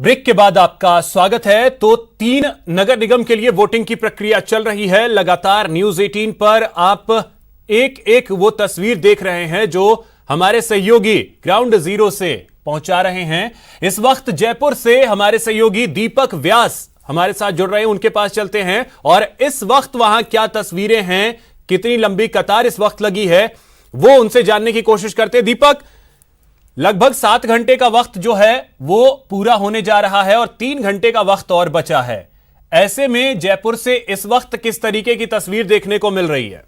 Break के बाद आपका स्वागत है। तो 3 नगर निगम के लिए वोटिंग की प्रक्रिया चल रही है। लगातार न्यूज 18 पर आप एक एक वो तस्वीर देख रहे हैं जो हमारे सहयोगी ग्राउंड जीरो से पहुंचा रहे हैं। इस वक्त जयपुर से हमारे सहयोगी दीपक व्यास हमारे साथ जुड़ रहे हैं, उनके पास चलते हैं और इस वक्त वहां क्या तस्वीरें हैं, कितनी लंबी कतार इस वक्त लगी है, वो उनसे जानने की कोशिश करते हैं। दीपक, लगभग 7 घंटे का वक्त जो है वो पूरा होने जा रहा है और 3 घंटे का वक्त और बचा है। ऐसे में जयपुर से इस वक्त किस तरीके की तस्वीर देखने को मिल रही है?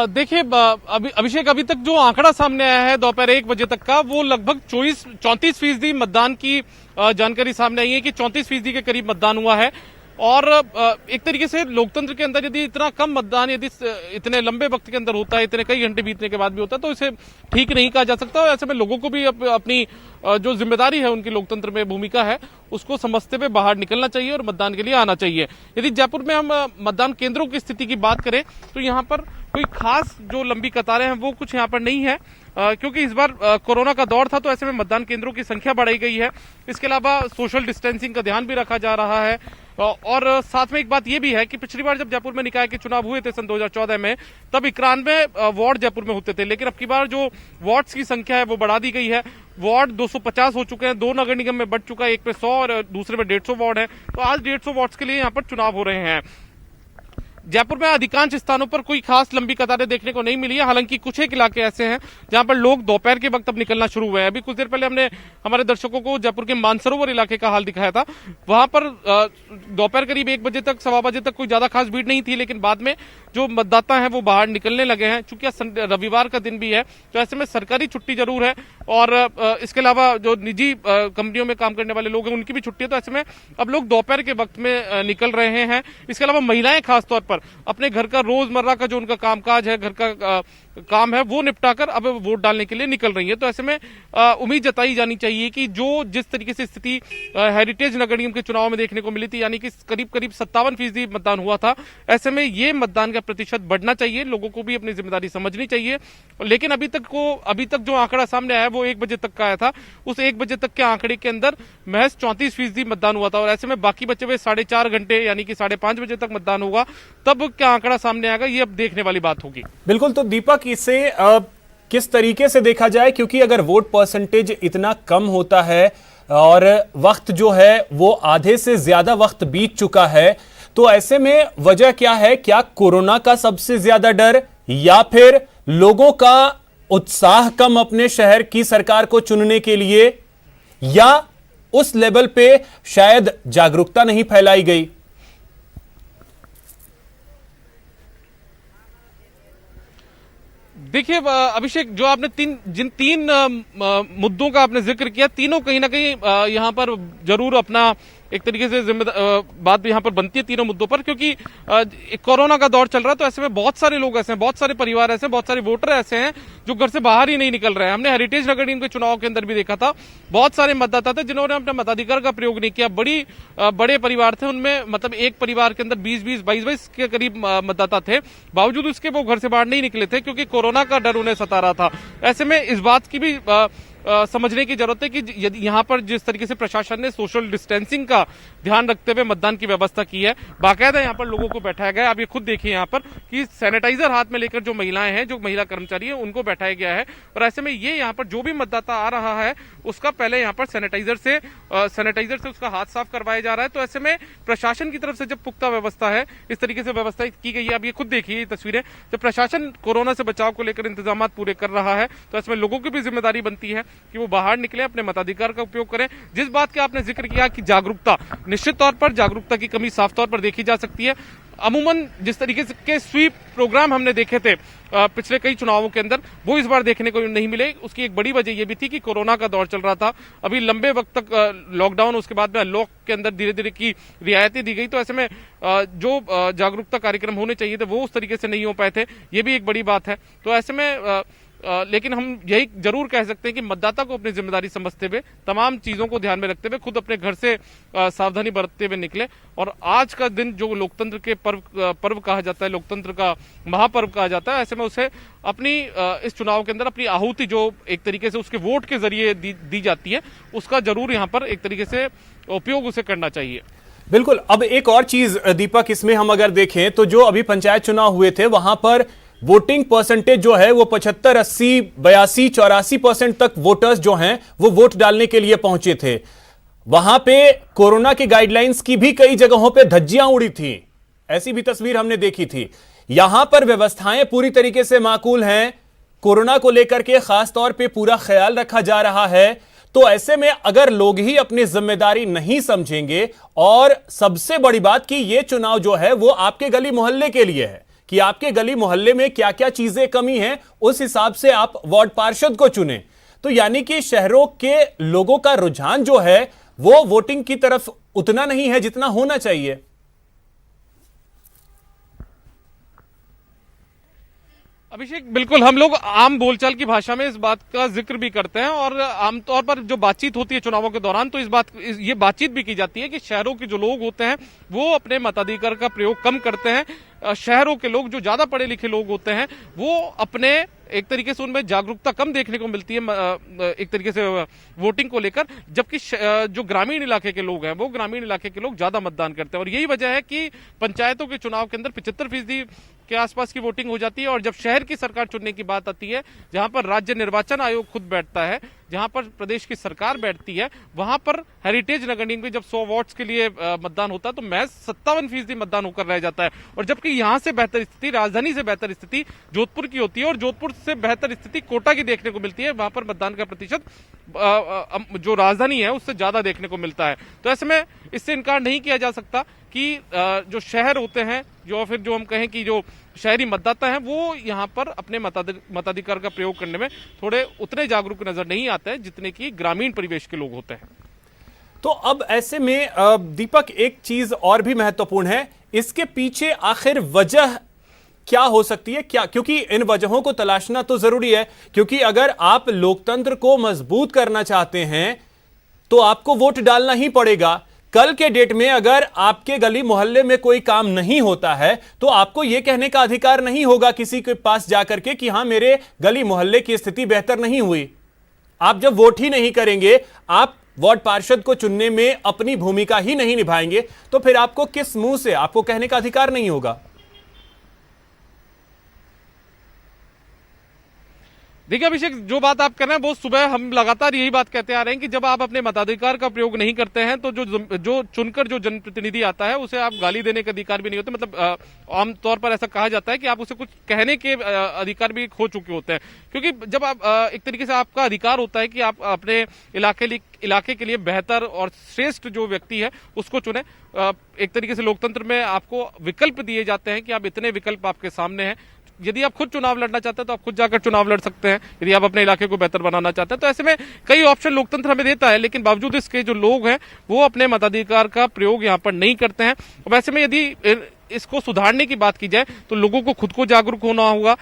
देखिए अभिषेक, अभी तक जो आंकड़ा सामने आया है दोपहर 1 बजे तक का, वो लगभग 34% मतदान की जानकारी सामने आई है कि 34% के करीब मतदान हुआ है। और एक तरीके से लोकतंत्र के अंदर यदि इतना कम मतदान यदि इतने लंबे वक्त के अंदर होता है, इतने कई घंटे बीतने के बाद भी होता है, तो इसे ठीक नहीं कहा जा सकता। और ऐसे में लोगों को भी अपनी जो जिम्मेदारी है, उनकी लोकतंत्र में भूमिका है, उसको समझते हुए बाहर निकलना चाहिए और मतदान के लिए आना चाहिए। यदि जयपुर में हम मतदान केंद्रों की स्थिति की बात करें तो यहाँ पर कोई खास जो लंबी कतारें हैं वो कुछ यहाँ पर नहीं है, क्योंकि इस बार कोरोना का दौर था, तो ऐसे में मतदान केंद्रों की संख्या बढ़ाई गई है। इसके अलावा सोशल डिस्टेंसिंग का ध्यान भी रखा जा रहा है। और साथ में एक बात यह भी है कि पिछली बार जब जयपुर में निकाय के चुनाव हुए थे सन 2014 में, तब 91 वार्ड जयपुर में होते थे, लेकिन अब की बार जो वार्ड्स की संख्या है वो बढ़ा दी गई है। वार्ड 250 हो चुके हैं, 2 नगर निगम में बढ़ चुका है, एक पे 100 और दूसरे में 150 वार्ड है। तो आज 150 वार्ड्स के लिए यहाँ पर चुनाव हो रहे हैं। जयपुर में अधिकांश स्थानों पर कोई खास लंबी कतारें देखने को नहीं मिली है। हालांकि कुछ एक इलाके ऐसे हैं जहां पर लोग दोपहर के वक्त अब निकलना शुरू हुए हैं। अभी कुछ देर पहले हमने हमारे दर्शकों को जयपुर के मानसरोवर इलाके का हाल दिखाया था। वहां पर दोपहर करीब 1 बजे तक, सवा बजे तक कोई ज्यादा खास भीड़ नहीं थी, लेकिन बाद में जो मतदाता हैं वो बाहर निकलने लगे हैं। चूंकि रविवार का दिन भी है, तो ऐसे में सरकारी छुट्टी जरूर है और इसके अलावा जो निजी कंपनियों में काम करने वाले लोग हैं उनकी भी छुट्टी है। तो ऐसे में अब लोग दोपहर के वक्त में निकल रहे हैं। इसके अलावा महिलाएं खासतौर पर अपने घर का रोजमर्रा का जो उनका कामकाज है, घर का काम है, वो निपटाकर अब वोट डालने के लिए निकल रही है। तो ऐसे में उम्मीद जताई जानी चाहिए कि जो जिस तरीके से स्थिति हेरिटेज नगर निगम के चुनाव में देखने को मिली थी, यानी कि करीब 57% मतदान हुआ था, ऐसे में ये मतदान का प्रतिशत बढ़ना चाहिए। लोगों को भी अपनी जिम्मेदारी समझनी चाहिए। लेकिन अभी तक जो आंकड़ा सामने आया वो 1 बजे तक का आया था। उस 1 बजे तक के आंकड़े के अंदर महज 34% मतदान हुआ था और ऐसे में बाकी बचे हुए 4.5 घंटे यानी कि 5:30 बजे तक मतदान होगा, तब क्या आंकड़ा सामने आएगा ये अब देखने वाली बात होगी। बिल्कुल। तो दीपक, इसे किस तरीके से देखा जाए, क्योंकि अगर वोट परसेंटेज इतना कम होता है और वक्त जो है वो आधे से ज्यादा वक्त बीत चुका है, तो ऐसे में वजह क्या है? क्या कोरोना का सबसे ज्यादा डर, या फिर लोगों का उत्साह कम अपने शहर की सरकार को चुनने के लिए, या उस लेवल पे शायद जागरूकता नहीं फैलाई गई? देखिए अभिषेक, जो आपने जिन तीन मुद्दों का आपने जिक्र किया, तीनों कहीं ना कहीं यहाँ पर जरूर अपना एक तरीके से बात यहाँ पर बनती है तीनों मुद्दों पर, क्योंकि कोरोना का दौर चल रहा है। तो ऐसे में बहुत सारे लोग ऐसे हैं, बहुत सारे परिवार ऐसे हैं, बहुत सारे वोटर ऐसे हैं जो घर से बाहर ही नहीं निकल रहे हैं। हमने हेरिटेज नगर निगम के चुनाव के अंदर भी देखा था, बहुत सारे मतदाता थे जिन्होंने अपने मताधिकार का प्रयोग नहीं किया। बड़े परिवार थे, उनमें मतलब एक परिवार के अंदर 20-20, 22-22 के करीब मतदाता थे, बावजूद उसके वो घर से बाहर नहीं निकले थे क्योंकि कोरोना का डर उन्हें सता रहा था। ऐसे में इस बात की भी समझने की जरूरत है कि यदि यहाँ पर जिस तरीके से प्रशासन ने सोशल डिस्टेंसिंग का ध्यान रखते हुए मतदान की व्यवस्था की है, बाकायदा यहाँ पर लोगों को बैठाया गया है। आप ये खुद देखिए यहाँ पर कि सैनिटाइजर हाथ में लेकर जो महिलाएं हैं, जो महिला कर्मचारी हैं, उनको बैठाया गया है। और ऐसे में ये यहाँ पर जो भी मतदाता आ रहा है उसका पहले यहाँ पर सैनिटाइजर से उसका हाथ साफ करवाया जा रहा है। तो ऐसे में प्रशासन की तरफ से जब पुख्ता व्यवस्था है, इस तरीके से व्यवस्था की गई है। आप ये खुद देखिए ये तस्वीरें, जब प्रशासन कोरोना से बचाव को लेकर इंतजाम पूरे कर रहा है, तो इसमें लोगों की भी जिम्मेदारी बनती है कि वो बाहर निकले, अपने मताधिकार का उपयोग करें। जिस बात का आपने जिक्र किया कि जागरूकता, निश्चित तौर पर जागरूकता की कमी साफ तौर पर देखी जा सकती है। अमूमन जिस तरीके के स्वीप प्रोग्राम हमने देखे थे पिछले कई चुनावों के अंदर, वो इस बार देखने को नहीं मिले। उसकी एक बड़ी वजह यह भी थी कि कोरोना का दौर चल रहा था, अभी लंबे वक्त तक लॉकडाउन, उसके बाद में अनलॉक के अंदर धीरे धीरे की रियायतें दी गई। तो ऐसे में जो जागरूकता कार्यक्रम होने चाहिए थे वो उस तरीके से नहीं हो पाए थे, ये भी एक बड़ी बात है। तो ऐसे में लेकिन हम यही जरूर कह सकते हैं कि मतदाता को अपनी जिम्मेदारी समझते हुए तमाम चीजों को ध्यान में रखते हुए खुद अपने घर से सावधानी बरतते हुए निकले। और आज का दिन जो लोकतंत्र के पर्व कहा जाता है, लोकतंत्र का महापर्व कहा जाता है, ऐसे में उसे अपनी इस चुनाव के अंदर अपनी आहुति जो एक तरीके से उसके वोट के जरिए दी जाती है, उसका जरूर यहाँ पर एक तरीके से उपयोग उसे करना चाहिए। बिल्कुल। अब एक और चीज दीपक, इसमें हम अगर देखें तो जो अभी पंचायत चुनाव हुए थे वहां पर वोटिंग परसेंटेज जो है वो 75, 80, 82, 84% तक वोटर्स जो हैं वो वोट डालने के लिए पहुंचे थे। वहां पे कोरोना के गाइडलाइंस की भी कई जगहों पे धज्जियां उड़ी थी, ऐसी भी तस्वीर हमने देखी थी। यहां पर व्यवस्थाएं पूरी तरीके से माकूल हैं, कोरोना को लेकर के खास तौर पे पूरा ख्याल रखा जा रहा है। तो ऐसे में अगर लोग ही अपनी जिम्मेदारी नहीं समझेंगे, और सबसे बड़ी बात कि यह चुनाव जो है वो आपके गली मोहल्ले के लिए है कि आपके गली मोहल्ले में क्या क्या चीजें कमी हैं, उस हिसाब से आप वार्ड पार्षद को चुने। तो यानी कि शहरों के लोगों का रुझान जो है वो वोटिंग की तरफ उतना नहीं है जितना होना चाहिए। अभिषेक, बिल्कुल हम लोग आम बोलचाल की भाषा में इस बात का जिक्र भी करते हैं और आमतौर पर जो बातचीत होती है चुनावों के दौरान तो ये बातचीत भी की जाती है कि शहरों के जो लोग होते हैं वो अपने मताधिकार का प्रयोग कम करते हैं। शहरों के लोग जो ज्यादा पढ़े लिखे लोग होते हैं वो अपने एक तरीके से उनमें जागरूकता कम देखने को मिलती है एक तरीके से वोटिंग को लेकर, जबकि जो ग्रामीण इलाके के लोग हैं वो ग्रामीण इलाके के लोग ज्यादा मतदान करते हैं। और यही वजह है कि पंचायतों के चुनाव के अंदर 75% के आसपास की वोटिंग हो जाती है। और जब शहर की सरकार चुनने की बात आती है, जहां पर राज्य निर्वाचन आयोग खुद बैठता है, जहां पर प्रदेश की सरकार बैठती है, वहां पर हेरिटेज नगर निगम में जब 100 वोट्स के लिए मतदान होता है तो महज 57% मतदान होकर रह जाता है। और जबकि यहां से बेहतर स्थिति, राजधानी से बेहतर स्थिति जोधपुर की होती है और जोधपुर से बेहतर स्थिति कोटा की देखने को मिलती है। वहां पर मतदान का प्रतिशत जो राजधानी है उससे ज्यादा देखने को मिलता है। तो ऐसे में इससे इनकार नहीं किया जा सकता कि जो शहर होते हैं, जो फिर जो हम कहें कि जो शहरी मतदाता हैं, वो यहाँ पर अपने मताधिकार का प्रयोग करने में थोड़े उतने जागरूक नजर नहीं आते हैं जितने कि ग्रामीण परिवेश के लोग होते हैं। तो अब ऐसे में दीपक एक चीज और भी महत्वपूर्ण है, इसके पीछे आखिर वजह क्या हो सकती है? क्या, क्योंकि इन वजहों को तलाशना तो जरूरी है, क्योंकि अगर आप लोकतंत्र को मजबूत करना चाहते हैं तो आपको वोट डालना ही पड़ेगा। कल के डेट में अगर आपके गली मोहल्ले में कोई काम नहीं होता है तो आपको यह कहने का अधिकार नहीं होगा किसी के पास जाकर के कि हां मेरे गली मोहल्ले की स्थिति बेहतर नहीं हुई। आप जब वोट ही नहीं करेंगे, आप वार्ड पार्षद को चुनने में अपनी भूमिका ही नहीं निभाएंगे, तो फिर आपको किस मुंह से आपको कहने का अधिकार नहीं होगा। देखिए अभिषेक, जो बात आप कर रहे हैं वो सुबह हम लगातार यही बात कहते आ रहे हैं कि जब आप अपने मताधिकार का प्रयोग नहीं करते हैं तो जो चुनकर जो जनप्रतिनिधि आता है उसे आप गाली देने के अधिकार भी नहीं होते। मतलब आमतौर पर ऐसा कहा जाता है कि आप उसे कुछ कहने के अधिकार भी खो चुके होते हैं, क्योंकि जब आप एक तरीके से आपका अधिकार होता है कि आप अपने इलाके के लिए बेहतर और श्रेष्ठ जो व्यक्ति है उसको चुने। एक तरीके से लोकतंत्र में आपको विकल्प दिए जाते हैं कि आप इतने विकल्प आपके सामने हैं। यदि आप खुद चुनाव लड़ना चाहते हैं तो आप खुद जाकर चुनाव लड़ सकते हैं, यदि आप अपने इलाके को बेहतर बनाना चाहते हैं। तो ऐसे में कई ऑप्शन लोकतंत्र हमें देता है, लेकिन बावजूद इसके जो लोग हैं वो अपने मताधिकार का प्रयोग यहाँ पर नहीं करते हैं। वैसे में यदि इसको सुधारने की बात की जाए तो लोगों को खुद को जागरूक होना होगा।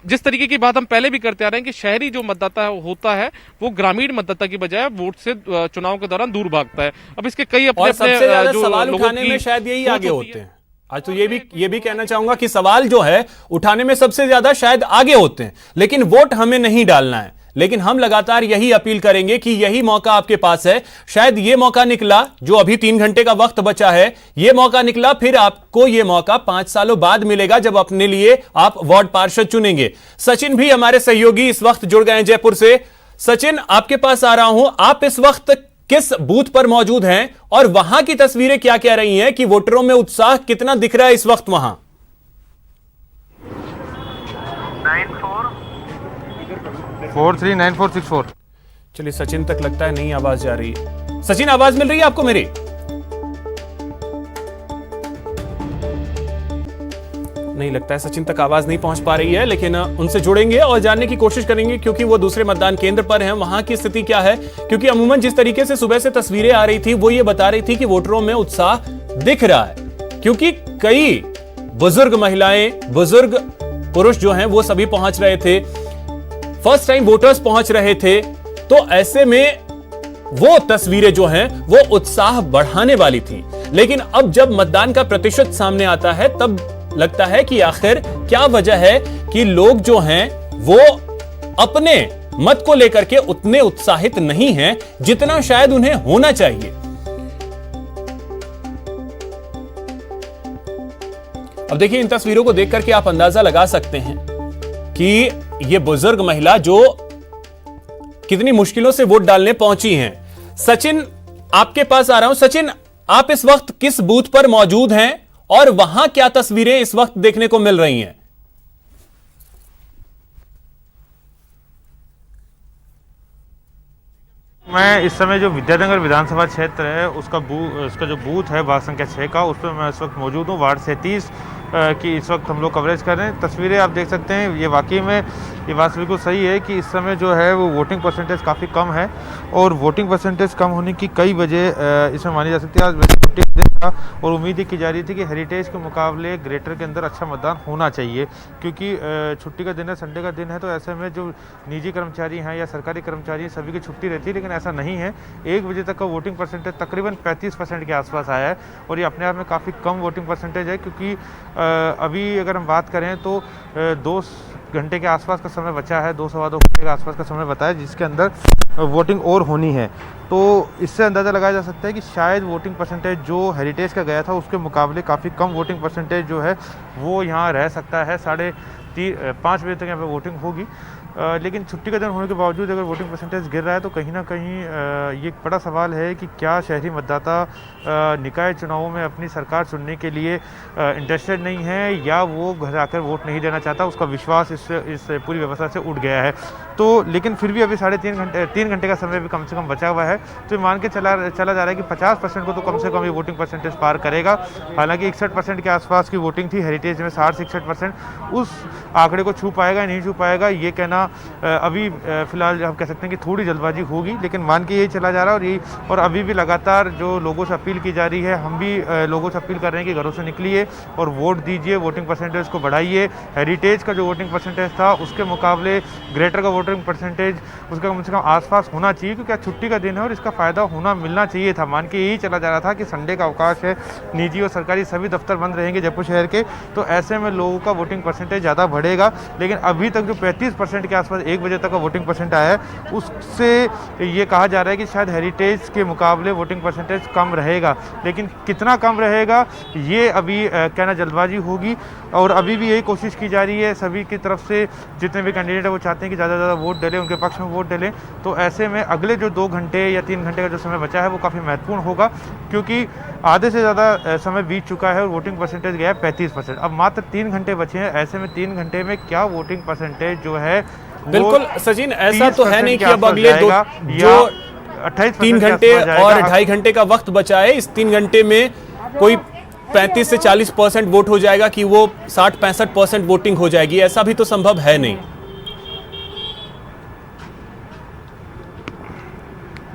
जिस तरीके की बात हम पहले भी करते आ रहे हैं कि शहरी जो मतदाता होता है वो ग्रामीण मतदाता की बजाय वोट से चुनाव के दौरान दूर भागता है। अब इसके कई अपने सवाल उठाने में शायद यही आगे होते हैं। आज तो ये भी कहना चाहूंगा कि सवाल जो है उठाने में सबसे ज्यादा शायद आगे होते हैं, लेकिन वोट हमें नहीं डालना है। लेकिन हम लगातार यही अपील करेंगे कि यही मौका आपके पास है। शायद ये मौका निकला, जो अभी 3 घंटे का वक्त बचा है, ये मौका निकला, फिर आपको ये मौका 5 सालों बाद मिलेगा जब अपने लिए आप वार्ड पार्षद चुनेंगे। सचिन भी हमारे सहयोगी इस वक्त जुड़ गए जयपुर से। सचिन, आपके पास आ रहा हूं। आप इस वक्त किस बूथ पर मौजूद हैं और वहां की तस्वीरें क्या कह रही हैं कि वोटरों में उत्साह कितना दिख रहा है इस वक्त वहां? 94439464। चलिए, सचिन तक लगता है नहीं आवाज जा रही है। सचिन, आवाज मिल रही है आपको मेरी? नहीं लगता है सचिन तक आवाज नहीं पहुंच पा रही है, लेकिन उनसे जुड़ेंगे और जानने की कोशिश करेंगे क्योंकि वो दूसरे मतदान केंद्र पर हैं, वहां की स्थिति क्या है। क्योंकि अमूमन जिस तरीके से सुबह से तस्वीरें आ रही थी वो ये बता रही थी कि वोटरों में उत्साह दिख रहा है, क्योंकि कई बुजुर्ग महिलाएं, बुजुर्ग पुरुष जो हैं वो सभी पहुंच रहे थे। फर्स्ट टाइम वोटर्स पहुंच रहे थे, तो ऐसे में वो तस्वीरें जो हैं वो उत्साह बढ़ाने वाली थी। लेकिन अब जब मतदान का प्रतिशत सामने आता है तब लगता है कि आखिर क्या वजह है कि लोग जो हैं वो अपने मत को लेकर के उतने उत्साहित नहीं हैं जितना शायद उन्हें होना चाहिए। अब देखिए, इन तस्वीरों को देख करके आप अंदाजा लगा सकते हैं कि ये बुजुर्ग महिला जो कितनी मुश्किलों से वोट डालने पहुंची हैं। सचिन, आपके पास आ रहा हूं। सचिन, आप इस वक्त किस बूथ पर मौजूद हैं और वहां क्या तस्वीरें इस वक्त देखने को मिल रही हैं? मैं इस समय जो विद्यानगर विधानसभा क्षेत्र है उसका जो बूथ है वार्ड संख्या 6 का, उस पर मैं इस वक्त मौजूद हूँ। वार्ड 37 की इस वक्त हम लोग कवरेज कर रहे हैं। तस्वीरें आप देख सकते हैं, ये वाकई में ये बात बिल्कुल सही है कि इस समय जो है वो वोटिंग परसेंटेज काफ़ी कम है और वोटिंग परसेंटेज कम होने की कई वजह इसमें मानी जा सकती है। आज छुट्टी का दिन था और उम्मीद की जा रही थी कि हेरिटेज के मुकाबले ग्रेटर के अंदर अच्छा मतदान होना चाहिए, क्योंकि छुट्टी का दिन है, संडे का दिन है, तो ऐसे में जो निजी कर्मचारी हैं या सरकारी कर्मचारी हैं सभी की छुट्टी रहती है। लेकिन ऐसा नहीं है, 1 बजे तक का वोटिंग परसेंटेज तकरीबन 35% के आसपास आया है और ये अपने आप में काफ़ी कम वोटिंग परसेंटेज है, क्योंकि अभी अगर हम बात करें तो 2 घंटे के आसपास का समय बचा है, 2 सवा 2 घंटे के आसपास का समय बताया जिसके अंदर वोटिंग और होनी है। तो इससे अंदाज़ा लगाया जा सकता है कि शायद वोटिंग परसेंटेज जो हेरिटेज का गया था उसके मुकाबले काफ़ी कम वोटिंग परसेंटेज जो है वो यहाँ रह सकता है। 5 बजे तक यहाँ पे वोटिंग होगी। लेकिन छुट्टी का दिन होने के बावजूद अगर वोटिंग परसेंटेज गिर रहा है तो कहीं ना कहीं ये एक बड़ा सवाल है कि क्या शहरी मतदाता निकाय चुनावों में अपनी सरकार चुनने के लिए इंटरेस्टेड नहीं है या वो घर आकर वोट नहीं देना चाहता, उसका विश्वास इस पूरी व्यवस्था से उठ गया है। तो लेकिन फिर भी अभी 3 घंटे का समय भी कम से कम बचा हुआ है, तो मान के चला जा रहा है कि 50% को तो कम से कम ये वोटिंग परसेंटेज पार करेगा। हालांकि 61% के आसपास की वोटिंग थी, हेरिटेज में 60-61%, उस आंकड़े को छू पाएगा या नहीं छू पाएगा ये कहना अभी फिलहाल हम कह सकते हैं कि थोड़ी जल्दबाजी होगी। लेकिन मान के यही चला जा रहा है और अभी भी लगातार जो लोगों से अपील की जा रही है, हम भी लोगों से अपील कर रहे हैं कि घरों से निकलिए और वोट दीजिए, वोटिंग परसेंटेज को बढ़ाइए। हेरिटेज का जो वोटिंग परसेंटेज था उसके मुकाबले ग्रेटर का वोटिंग परसेंटेज उसका कम से कम आसपास होना चाहिए, क्योंकि आज छुट्टी का दिन है और इसका फ़ायदा होना मिलना चाहिए था। मान के यही चला जा रहा था कि संडे का अवकाश है, निजी और सरकारी सभी दफ्तर बंद रहेंगे जयपुर शहर के, तो ऐसे में लोगों का वोटिंग परसेंटेज ज़्यादा बढ़ेगा। लेकिन अभी तक जो 35% के आसपास 1 बजे तक का वोटिंग परसेंट आया है उससे ये कहा जा रहा है कि शायद हेरिटेज के मुकाबले वोटिंग परसेंटेज कम रहेगा। लेकिन कितना कम रहेगा ये अभी कहना जल्दबाजी होगी और अभी भी यही कोशिश की जा रही है सभी की तरफ से, जितने भी कैंडिडेट है वो चाहते हैं कि ज़्यादा से ज़्यादा वोट डालें, उनके पक्ष में वोट डालें। तो ऐसे में अगले जो 2 घंटे या 3 घंटे का जो समय बचा है वो काफ़ी महत्वपूर्ण होगा, क्योंकि आधे से ज़्यादा समय बीत चुका है और वोटिंग परसेंटेज गया है 35%। अब मात्र 3 घंटे बचे हैं, ऐसे में 3 घंटे में क्या वोटिंग परसेंटेज जो है बिल्कुल सचिन, ऐसा तो है नहीं कि अब अगले 3 घंटे और 2.5 घंटे का वक्त बचा है, इस 3 घंटे में कोई 35 से 40% वोट हो जाएगा कि वो 60-65% वोटिंग हो जाएगी, ऐसा भी तो संभव है नहीं।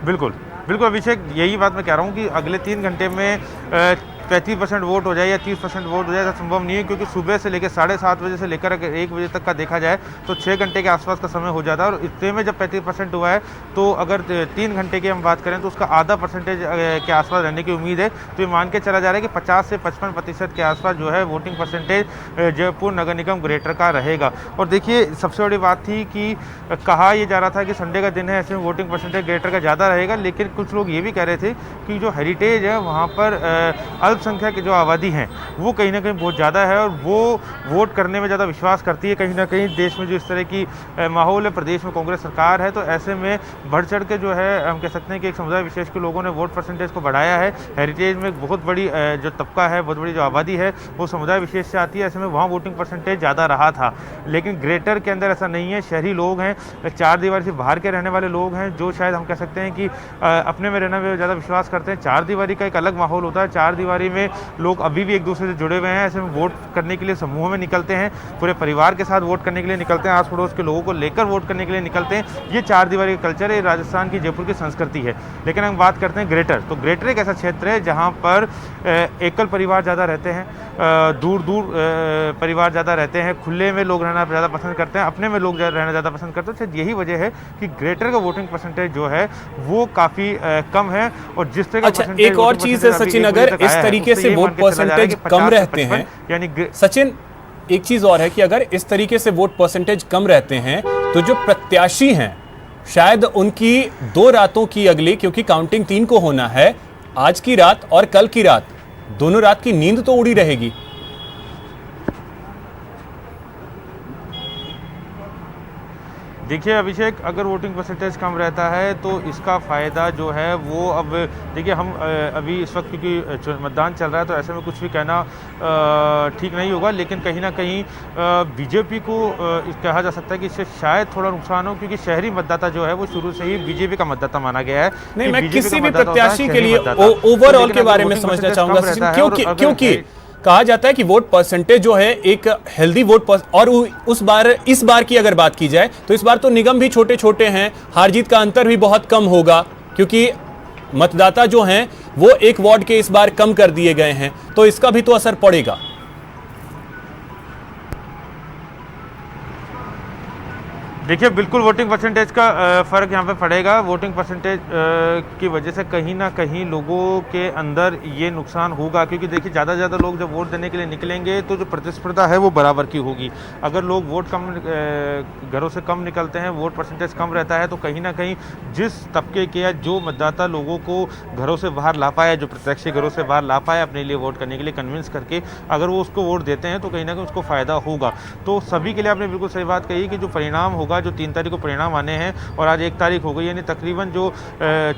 बिल्कुल अभिषेक, यही बात मैं कह रहा हूँ कि अगले 3 घंटे में 35% वोट हो जाए या 30% वोट हो जाए ऐसा संभव नहीं है, क्योंकि सुबह से लेकर 7:30 बजे से लेकर अगर 1 बजे तक का देखा जाए तो 6 घंटे के आसपास का समय हो जाता है। और इतने में जब 35% हुआ है तो अगर 3 घंटे की हम बात करें तो उसका आधा परसेंटेज के आसपास रहने की उम्मीद है। तो ये मान के चला जा रहा है कि 50 से 55% के आसपास जो है वोटिंग परसेंटेज जयपुर नगर निगम ग्रेटर का रहेगा। और देखिए, सबसे बड़ी बात थी कि कहा यह जा रहा था कि संडे का दिन है, ऐसे में वोटिंग परसेंटेज ग्रेटर का ज़्यादा रहेगा, लेकिन कुछ लोग ये भी कह रहे थे कि जो हेरिटेज है वहाँ पर अल्पसंख्यक की जो आबादी है वो कहीं ना कहीं बहुत ज़्यादा है और वो वोट करने में ज़्यादा विश्वास करती है। कहीं ना कहीं देश में जो इस तरह की माहौल है, प्रदेश में कांग्रेस सरकार है, तो ऐसे में बढ़ चढ़ के जो है हम कह सकते हैं कि एक समुदाय विशेष के लोगों ने वोट परसेंटेज को बढ़ाया है। हेरिटेज में एक बहुत बड़ी जो तबका है, बहुत बड़ी जो आबादी है वो समुदाय विशेष से आती है, ऐसे में वहाँ वोटिंग परसेंटेज ज़्यादा रहा था। लेकिन ग्रेटर के अंदर ऐसा नहीं है, शहरी लोग हैं, 4 दीवारी से बाहर के रहने वाले लोग हैं, जो शायद हम कह सकते हैं कि अपने में रहना ज़्यादा विश्वास करते हैं। 4 दीवारी का एक अलग माहौल होता है, 4 दीवारी में लोग अभी भी एक दूसरे से जुड़े हुए हैं। ऐसे में वोट करने के लिए समूह में निकलते हैं, पूरे परिवार के साथ वोट करने के लिए निकलते हैं, आस पड़ोस के लोगों को लेकर वोट करने के लिए निकलते हैं। ये चार दीवारी का कल्चर है, राजस्थान की, जयपुर की संस्कृति है। लेकिन हम बात करते हैं ग्रेटर, तो ग्रेटर एक ऐसा क्षेत्र है जहाँ पर एकल परिवार ज़्यादा रहते हैं, दूर दूर परिवार ज़्यादा रहते हैं, खुले में लोग रहना ज़्यादा पसंद करते हैं, अपने में लोग रहना ज़्यादा पसंद करते हैं। शायद यही वजह है कि ग्रेटर का वोटिंग परसेंटेज जो है वो काफ़ी कम है। और जिस तरह अच्छा, एक और चीज़ है सचिन, अगर इस तरीके से वोट परसेंटेज कम रहते हैं, यानी सचिन एक चीज़ और है कि अगर इस तरीके से वोट परसेंटेज कम रहते हैं तो जो प्रत्याशी हैं शायद उनकी 2 रातों की अगली, क्योंकि काउंटिंग 3 को होना है, आज की रात और कल की रात, दोनों रात की नींद तो उड़ी रहेगी। देखिए अभिषेक, अगर वोटिंग परसेंटेज कम रहता है तो इसका फ़ायदा जो है वो, अब देखिए हम अभी इस वक्त क्योंकि मतदान चल रहा है तो ऐसे में कुछ भी कहना ठीक नहीं होगा, लेकिन कहीं ना कहीं बीजेपी को कहा जा सकता है कि इससे शायद थोड़ा नुकसान हो, क्योंकि शहरी मतदाता जो है वो शुरू से ही बीजेपी का मतदाता माना गया है। नहीं, मैं किसी भी प्रत्याशी के लिए ओवरऑल के बारे में समझना चाहूंगा सचिन, क्योंकि कहा जाता है कि वोट परसेंटेज जो है एक हेल्दी वोट और इस बार की अगर बात की जाए तो इस बार तो निगम भी छोटे छोटे हैं, हार जीत का अंतर भी बहुत कम होगा, क्योंकि मतदाता जो हैं वो एक वार्ड के इस बार कम कर दिए गए हैं, तो इसका भी तो असर पड़ेगा। देखिए बिल्कुल वोटिंग परसेंटेज का फ़र्क यहाँ पे पड़ेगा। वोटिंग परसेंटेज की वजह से कहीं ना कहीं लोगों के अंदर ये नुकसान होगा, क्योंकि देखिए ज़्यादा से ज़्यादा लोग जब वोट देने के लिए निकलेंगे तो जो प्रतिस्पर्धा है वो बराबर की होगी। अगर लोग वोट कम घरों से कम निकलते हैं, वोट परसेंटेज कम रहता है, तो कहीं ना कहीं जिस तबके के या जो मतदाता लोगों को घरों से बाहर ला पाया, जो प्रत्याशी घरों से बाहर ला पाया अपने लिए वोट करने के लिए कन्विंस करके, अगर वो उसको वोट देते हैं तो कहीं ना कहीं उसको फ़ायदा होगा। तो सभी के लिए आपने बिल्कुल सही बात कही कि जो परिणाम होगा, जो 3 तारीख को परिणाम आने हैं और आज 1 तारीख हो गई, यानी तकरीबन जो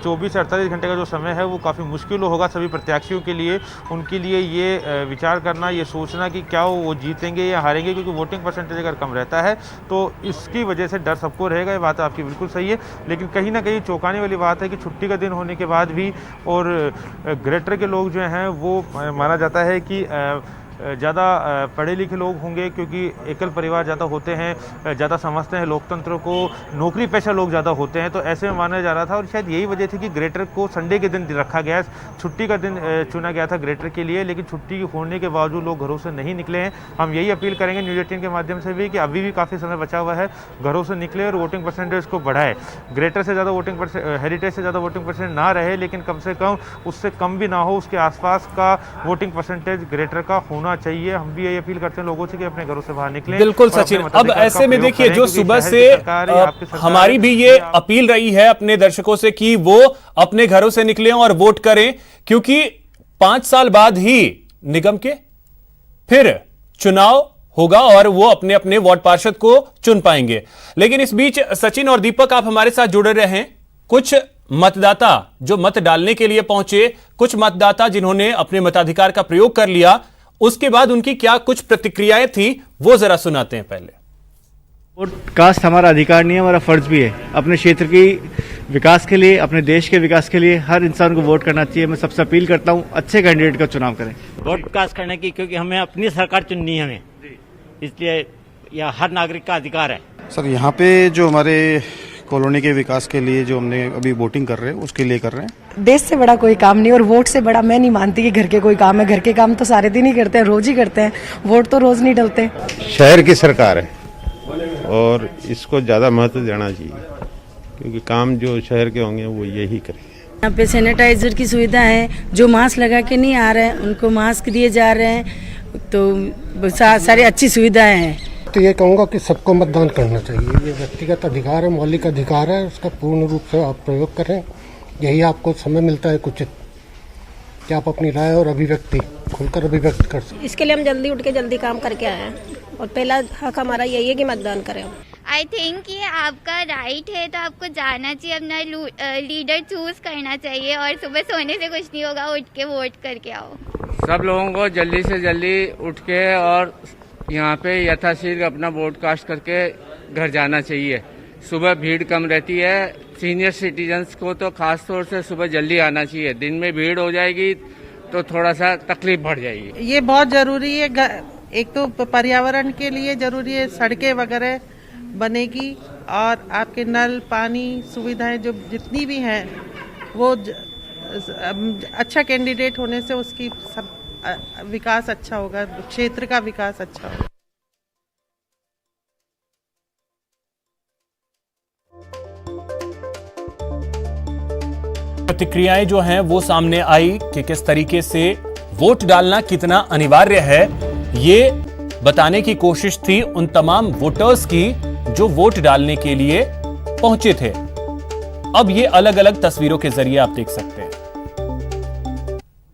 24 से 48 घंटे का जो समय है वो काफ़ी मुश्किल होगा सभी प्रत्याशियों के लिए। उनके लिए ये विचार करना, ये सोचना कि क्या वो जीतेंगे या हारेंगे, क्योंकि वोटिंग परसेंटेज अगर कम रहता है तो इसकी वजह से डर सबको रहेगा। ये बात आपकी बिल्कुल सही है, लेकिन कहीं ना कहीं चौंकाने वाली बात है कि छुट्टी का दिन होने के बाद भी और ग्रेटर के लोग जो हैं वो माना जाता है कि ज़्यादा पढ़े लिखे लोग होंगे, क्योंकि एकल परिवार ज़्यादा होते हैं, ज़्यादा समझते हैं लोकतंत्र को, नौकरी पेशा लोग ज़्यादा होते हैं, तो ऐसे में माना जा रहा था। और शायद यही वजह थी कि ग्रेटर को संडे के दिन रखा गया, छुट्टी का दिन चुना गया था ग्रेटर के लिए, लेकिन छुट्टी होने के बावजूद लोग घरों से नहीं निकले हैं। हम यही अपील करेंगे न्यूज़ 18 के माध्यम से भी कि अभी भी काफ़ी समय बचा हुआ है, घरों से निकले और वोटिंग परसेंटेज को बढ़ाए। ग्रेटर से ज़्यादा वोटिंग हेरिटेज से ज़्यादा वोटिंग परसेंटेज ना रहे, लेकिन कम से कम उससे कम भी ना हो, उसके आसपास का वोटिंग परसेंटेज ग्रेटर का होना चाहिए। हम भी यही अपील करते हैं लोगों से कि अपने घरों से बाहर निकलें। बिल्कुल सचिन, अब ऐसे में देखिए जो सुबह से हमारी भी ये अपील रही है अपने दर्शकों से कि वो अपने घरों से निकलें और वोट करें, क्योंकि 5 साल बाद ही निगम के फिर चुनाव होगा और वो अपने अपने वार्ड पार्षद को चुन पाएंगे। लेकिन इस बीच सचिन और दीपक आप हमारे साथ जुड़े रहें। कुछ मतदाता जो मत डालने के लिए पहुंचे, कुछ मतदाता जिन्होंने अपने मताधिकार का प्रयोग कर लिया, उसके बाद उनकी क्या कुछ प्रतिक्रियाएं थी वो जरा सुनाते हैं पहले। वोट कास्ट हमारा अधिकार नहीं है, हमारा फर्ज भी है। अपने क्षेत्र की विकास के लिए, अपने देश के विकास के लिए हर इंसान को वोट करना चाहिए। मैं सबसे अपील करता हूं अच्छे कैंडिडेट का चुनाव करें, वोट कास्ट करने की, क्योंकि हमें अपनी सरकार चुननी है, हमें इसलिए यह हर नागरिक का अधिकार है। सर यहाँ पे जो हमारे कॉलोनी के विकास के लिए जो हमने अभी वोटिंग कर रहे हैं उसके लिए कर रहे हैं। देश से बड़ा कोई काम नहीं और वोट से बड़ा मैं नहीं मानती कि घर के कोई काम है। घर के काम तो सारे दिन ही करते हैं, रोज ही करते हैं, वोट तो रोज नहीं डलते। शहर की सरकार है और इसको ज़्यादा महत्व देना चाहिए, क्योंकि काम जो शहर के होंगे वो यही करेंगे। यहाँ पे सैनिटाइजर की सुविधा है, जो मास्क लगा के नहीं आ रहे हैं उनको मास्क दिए जा रहे हैं, तो सारी अच्छी सुविधाएं हैं। तो ये कहूँगा कि सबको मतदान करना चाहिए, ये व्यक्तिगत अधिकार है, मौलिक अधिकार है, उसका पूर्ण रूप से आप प्रयोग करें। यही आपको समय मिलता है कुछ कि आप अपनी राय और अभिव्यक्ति खुलकर अभिव्यक्त कर सकें। इसके लिए हम जल्दी उठ के जल्दी काम करके आए हैं और पहला हक हमारा यही है कि मतदान करें। आई थिंक ये आपका राइट है, तो आपको जाना चाहिए, अपना लीडर चूज करना चाहिए और सुबह सोने से कुछ नहीं होगा, उठ के वोट करके आओ। सब लोगों को जल्दी से जल्दी उठ के और यहाँ पे यथाशीघ्र अपना वोट कास्ट करके घर जाना चाहिए। सुबह भीड़ कम रहती है, सीनियर सिटीजन्स को तो खास तौर से सुबह जल्दी आना चाहिए। दिन में भीड़ हो जाएगी तो थोड़ा सा तकलीफ बढ़ जाएगी। ये बहुत जरूरी है, एक तो पर्यावरण के लिए जरूरी है, सड़कें वगैरह बनेगी और आपके नल पानी सुविधाएं जो जितनी भी हैं वो अच्छा कैंडिडेट होने से उसकी सब विकास अच्छा होगा, क्षेत्र का विकास अच्छा होगा। प्रतिक्रियाएं जो हैं वो सामने आई कि किस तरीके से वोट डालना कितना अनिवार्य है, ये बताने की कोशिश थी उन तमाम वोटर्स की जो वोट डालने के लिए पहुंचे थे। अब ये अलग अलग तस्वीरों के जरिए आप देख सकते हैं।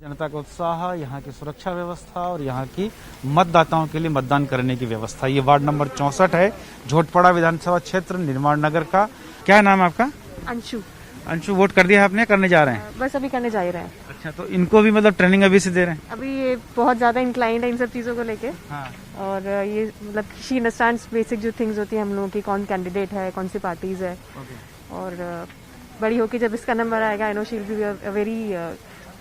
जनता का उत्साह, यहाँ की सुरक्षा व्यवस्था और यहाँ की मतदाताओं के लिए मतदान करने की व्यवस्था। ये वार्ड नंबर 64 है, झोटपड़ा विधानसभा क्षेत्र, निर्माण नगर का। क्या नाम है आपका? अंशु। अंशु, वोट कर दिया आपने? करने जा रहे हैं? बस अभी करने जा ही रहे हैं। अच्छा, तो इनको भी मतलब ट्रेनिंग अभी से दे रहे हैं? अभी ये बहुत ज्यादा इंक्लाइंड है इन सब चीजों को लेके। हाँ। और ये मतलब शी अंडरस्टैंड्स बेसिक जो थिंग्स होती है हम लोगों की, कौन कैंडिडेट है, कौन सी पार्टीज है। और बड़ी होकर जब इसका नंबर आएगा, I know she will be a very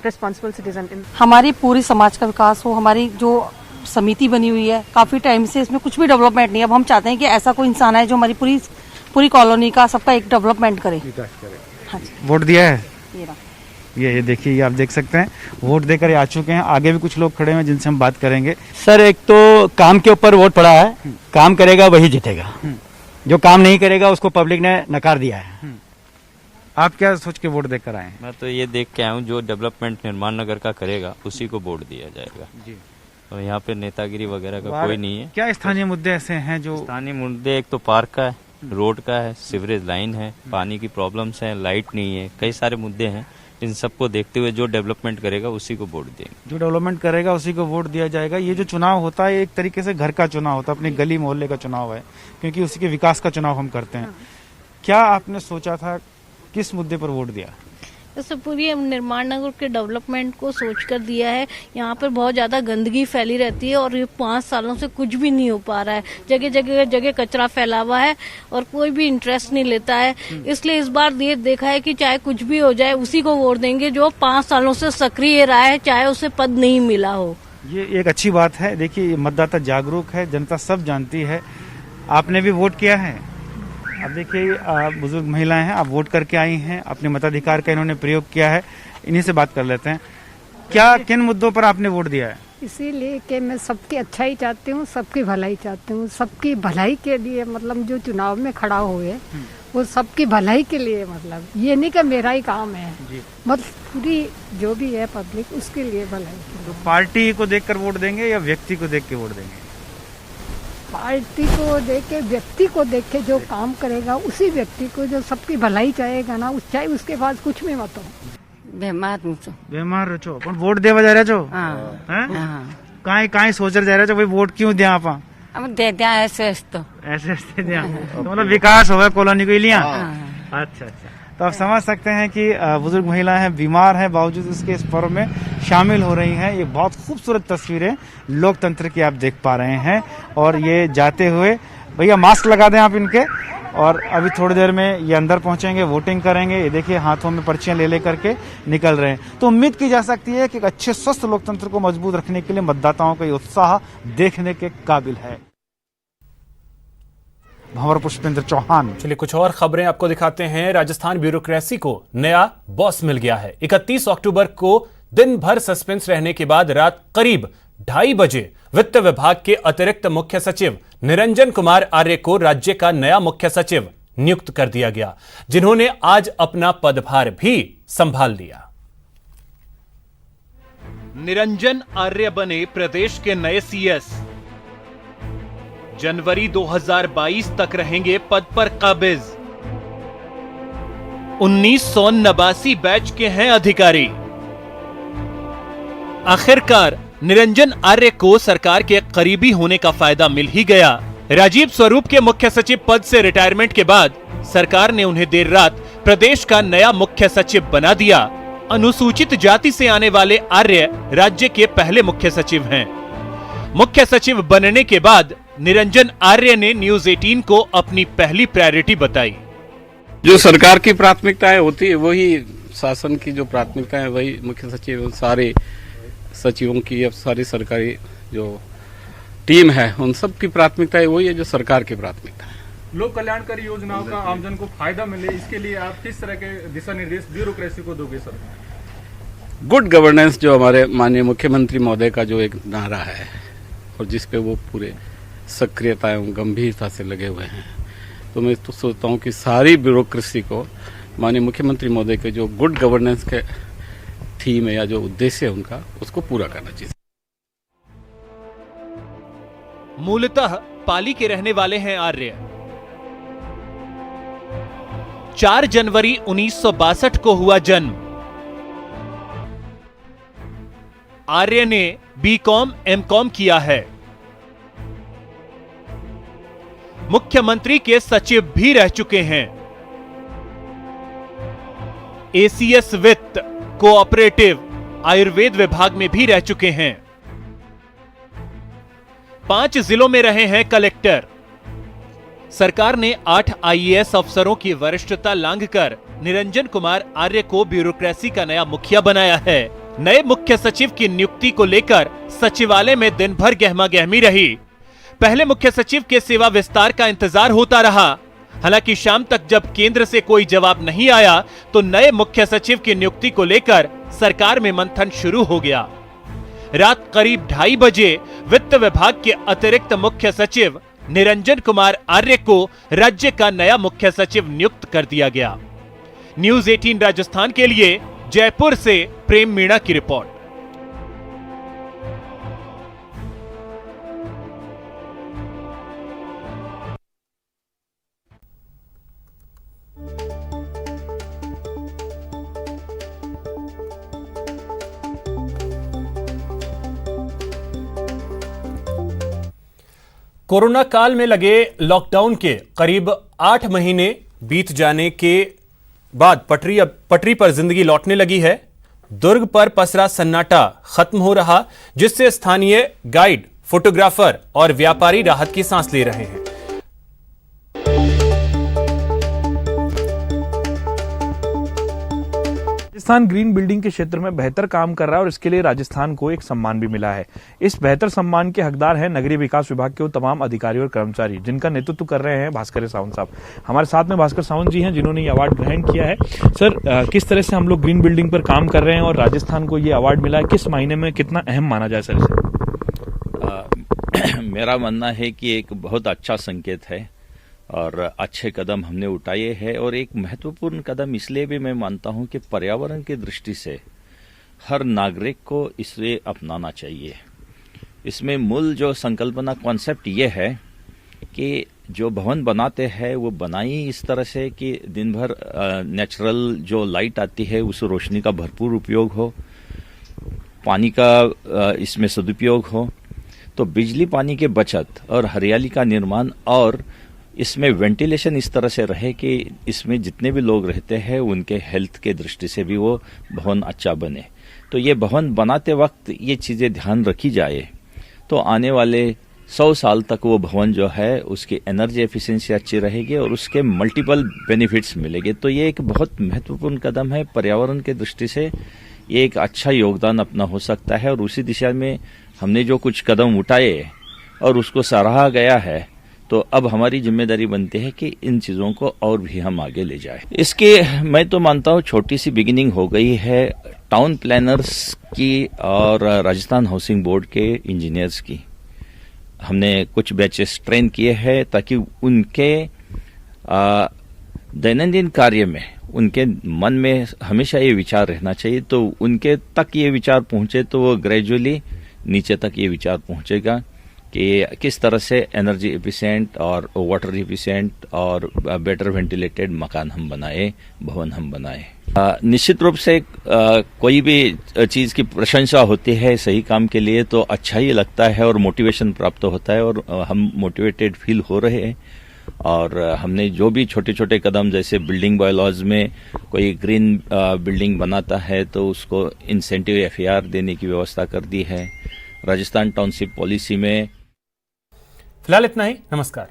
responsible citizen. हमारी पूरी समाज का विकास हो, हमारी जो समिति बनी हुई है काफी टाइम से, इसमें कुछ भी डेवलपमेंट नहीं है। अब हम चाहते हैं कि ऐसा कोई इंसान है जो हमारी पूरी कॉलोनी का सबका एक डेवलपमेंट करे। हाँ जी। वोट दिया है? ये देखिए, ये आप देख सकते हैं वोट देकर आ चुके हैं। आगे भी कुछ लोग खड़े हैं जिनसे हम बात करेंगे। सर, एक तो काम के ऊपर वोट पड़ा है, काम करेगा वही जीतेगा, जो काम नहीं करेगा उसको पब्लिक ने नकार दिया है। आप क्या सोच के वोट देकर आए हैं? मैं तो ये देख के आया हूँ, जो डेवलपमेंट निर्माण नगर का करेगा उसी को वोट दिया जाएगा जी। और यहाँ पे नेतागिरी वगैरह का कोई नहीं है। क्या स्थानीय मुद्दे ऐसे हैं जो? स्थानीय मुद्दे एक तो पार्क का है, रोड का है, सीवरेज लाइन है, पानी की प्रॉब्लम्स है, लाइट नहीं है, कई सारे मुद्दे हैं। इन सबको देखते हुए जो डेवलपमेंट करेगा उसी को वोट देंगे। जो डेवलपमेंट करेगा उसी को वोट दिया जाएगा। ये जो चुनाव होता है एक तरीके से घर का चुनाव होता है, अपनी गली मोहल्ले का चुनाव है, क्योंकि उसी के विकास का चुनाव हम करते हैं। क्या आपने सोचा था, किस मुद्दे पर वोट दिया? जैसे पूरी निर्माण नगर के डेवलपमेंट को सोचकर दिया है। यहाँ पर बहुत ज्यादा गंदगी फैली रहती है और ये 5 सालों से कुछ भी नहीं हो पा रहा है। जगह जगह कचरा फैला हुआ है और कोई भी इंटरेस्ट नहीं लेता है। इसलिए इस बार ये देखा है कि चाहे कुछ भी हो जाए उसी को वोट देंगे जो 5 सालों से सक्रिय रहा है, चाहे उसे पद नहीं मिला हो। ये एक अच्छी बात है। देखिए, मतदाता जागरूक है, जनता सब जानती है। आपने भी वोट किया है। अब देखिए, बुजुर्ग महिलाएं हैं, आप वोट करके आई हैं, अपने मताधिकार का इन्होंने प्रयोग किया है। इन्हीं से बात कर लेते हैं। क्या किन मुद्दों पर आपने वोट दिया है? इसीलिए कि मैं सबकी अच्छाई चाहती हूँ, सबकी भलाई चाहती हूँ। सबकी भलाई के लिए मतलब जो चुनाव में खड़ा हुए वो सबकी भलाई के लिए, मतलब ये नहीं कि मेरा ही काम है, मतलब पूरी जो भी है पब्लिक उसके लिए भलाई। तो पार्टी को देखकर वोट देंगे या व्यक्ति को देख के वोट देंगे? पार्टी को देख के, व्यक्ति को देख के, जो काम करेगा उसी व्यक्ति को, जो सबकी भलाई चाहेगा ना, चाहे उसके बाद कुछ भी मत हो। बीमार रहो पण वोट देवा जा रहा छो? काई सोच जा रहा छो भाई वोट क्यों दिया आप? दे दिया ऐसे तो दिया तो मतलब विकास होगा कॉलोनी को लिया। अच्छा, तो आप समझ सकते हैं कि बुजुर्ग महिलाएं हैं, बीमार हैं, बावजूद इसके इस पर्व में शामिल हो रही हैं। ये बहुत खूबसूरत तस्वीरें लोकतंत्र की आप देख पा रहे हैं। और ये जाते हुए, भैया मास्क लगा दें आप इनके, और अभी थोड़ी देर में ये अंदर पहुंचेंगे, वोटिंग करेंगे। ये देखिए हाथों में पर्चियां ले करके निकल रहे हैं। तो उम्मीद की जा सकती है कि एक अच्छे स्वस्थ लोकतंत्र को मजबूत रखने के लिए मतदाताओं का ये उत्साह देखने के काबिल है। भंवर पुष्पेंद्र चौहान। चलिए कुछ और खबरें आपको दिखाते हैं। राजस्थान ब्यूरोक्रेसी को नया बॉस मिल गया है। 31 अक्टूबर को दिन भर सस्पेंस रहने के बाद रात करीब 2:30 बजे वित्त विभाग के अतिरिक्त मुख्य सचिव निरंजन कुमार आर्य को राज्य का नया मुख्य सचिव नियुक्त कर दिया गया, जिन्होंने आज अपना पदभार भी संभाल लिया। निरंजन आर्य बने प्रदेश के नए सीएस। जनवरी 2022 तक रहेंगे पद पर काबिज। 1989 बैच के हैं अधिकारी। आखिरकार निरंजन आर्य को सरकार के करीबी होने का फायदा मिल ही गया। राजीव स्वरूप के मुख्य सचिव पद से रिटायरमेंट के बाद सरकार ने उन्हें देर रात प्रदेश का नया मुख्य सचिव बना दिया। अनुसूचित जाति से आने वाले आर्य राज्य के पहले मुख्य सचिव हैं। मुख्य सचिव बनने के बाद निरंजन आर्य ने न्यूज 18 को अपनी पहली प्रायोरिटी बताई। जो सरकार की प्राथमिकताएं होती है वही शासन की जो प्राथमिकताएं वही मुख्य सचिव सारे सचिवों की या सारी सरकारी जो टीम है उन सब की प्राथमिकता वही है जो सरकार की प्राथमिकता है। लोक कल्याणकारी योजनाओं का आमजन को फायदा मिले, इसके लिए आप किस तरह के दिशा निर्देश ब्यूरोक्रेसी को दोगे सर? गुड गवर्नेंस जो हमारे माननीय मुख्यमंत्री महोदय का जो एक नारा है और जिस पे वो पूरे सक्रियता एवं गंभीरता से लगे हुए हैं, तो मैं तो सोचता हूँ कि सारी ब्यूरोक्रेसी को माननीय मुख्यमंत्री महोदय के जो गुड गवर्नेंस के थीम है या जो उद्देश्य है उनका, उसको पूरा करना चाहिए। मूलतः पाली के रहने वाले हैं आर्य। 4 जनवरी 1962 को हुआ जन्म। आर्य ने बीकॉम एमकॉम किया है। मुख्यमंत्री के सचिव भी रह चुके हैं। एसीएस वित्त, कोऑपरेटिव, आयुर्वेद विभाग में भी रह चुके हैं। 5 जिलों में रहे हैं कलेक्टर। सरकार ने 8 आईएएस अफसरों की वरिष्ठता लांघकर निरंजन कुमार आर्य को ब्यूरोक्रेसी का नया मुखिया बनाया है। नए मुख्य सचिव की नियुक्ति को लेकर सचिवालय में दिन भर गहमागहमी रही। पहले मुख्य सचिव के सेवा विस्तार का इंतजार होता रहा। हालांकि शाम तक जब केंद्र से कोई जवाब नहीं आया तो नए मुख्य सचिव की नियुक्ति को लेकर सरकार में मंथन शुरू हो गया। रात करीब 2:30 बजे वित्त विभाग के अतिरिक्त मुख्य सचिव निरंजन कुमार आर्य को राज्य का नया मुख्य सचिव नियुक्त कर दिया गया। न्यूज़ 18 राजस्थान के लिए जयपुर से प्रेम मीणा की रिपोर्ट। कोरोना काल में लगे लॉकडाउन के करीब 8 महीने बीत जाने के बाद पटरी पर जिंदगी लौटने लगी है। दुर्ग पर पसरा सन्नाटा खत्म हो रहा, जिससे स्थानीय गाइड, फोटोग्राफर और व्यापारी राहत की सांस ले रहे हैं। राजस्थान ग्रीन बिल्डिंग के क्षेत्र में बेहतर काम कर रहा है और इसके लिए राजस्थान को एक सम्मान भी मिला है। इस बेहतर सम्मान के हकदार हैं नगरीय विकास विभाग के वो तमाम अधिकारी और कर्मचारी जिनका नेतृत्व कर रहे हैं भास्कर सावंत साहब। हमारे साथ में भास्कर सावंत जी हैं जिन्होंने ये अवार्ड ग्रहण किया है। सर, किस तरह से हम लोग ग्रीन बिल्डिंग पर काम कर रहे हैं और राजस्थान को ये अवार्ड मिला है, किस मायने में कितना अहम माना जाए सर इसे? मेरा मानना है कि एक बहुत अच्छा संकेत है और अच्छे कदम हमने उठाए हैं और एक महत्वपूर्ण कदम इसलिए भी मैं मानता हूं कि पर्यावरण की दृष्टि से हर नागरिक को इसे अपनाना चाहिए। इसमें मूल जो संकल्पना कॉन्सेप्ट ये है कि जो भवन बनाते हैं वो बनाई इस तरह से कि दिन भर नेचुरल जो लाइट आती है उस रोशनी का भरपूर उपयोग हो, पानी का इसमें सदुपयोग हो, तो बिजली पानी के बचत और हरियाली का निर्माण और इसमें वेंटिलेशन इस तरह से रहे कि इसमें जितने भी लोग रहते हैं उनके हेल्थ के दृष्टि से भी वो भवन अच्छा बने। तो ये भवन बनाते वक्त ये चीज़ें ध्यान रखी जाए तो आने वाले 100 साल तक वो भवन जो है उसकी एनर्जी एफिशिएंसी अच्छी रहेगी और उसके मल्टीपल बेनिफिट्स मिलेंगे। तो ये एक बहुत महत्वपूर्ण कदम है पर्यावरण के दृष्टि से, ये एक अच्छा योगदान अपना हो सकता है और उसी दिशा में हमने जो कुछ कदम उठाए और उसको सराहा गया है, तो अब हमारी जिम्मेदारी बनती है कि इन चीज़ों को और भी हम आगे ले जाएं। इसकी मैं तो मानता हूँ छोटी सी बिगिनिंग हो गई है टाउन प्लानर्स की और राजस्थान हाउसिंग बोर्ड के इंजीनियर्स की। हमने कुछ बैचेस ट्रेन किए हैं ताकि उनके दैनंदिन कार्य में उनके मन में हमेशा ये विचार रहना चाहिए, तो उनके तक ये विचार पहुंचे तो वो ग्रेजुअली नीचे तक ये विचार पहुंचेगा कि किस तरह से एनर्जी एफिशिएंट और वाटर एफिशिएंट और बेटर वेंटिलेटेड मकान हम बनाए, भवन हम बनाए। निश्चित रूप से कोई भी चीज़ की प्रशंसा होती है सही काम के लिए तो अच्छा ही लगता है और मोटिवेशन प्राप्त होता है और हम मोटिवेटेड फील हो रहे हैं। और हमने जो भी छोटे छोटे कदम, जैसे बिल्डिंग बायलॉज में कोई ग्रीन बिल्डिंग बनाता है तो उसको इंसेंटिव FAR देने की व्यवस्था कर दी है। राजस्थान टाउनशिप पॉलिसी में फिलहाल इतना ही। नमस्कार।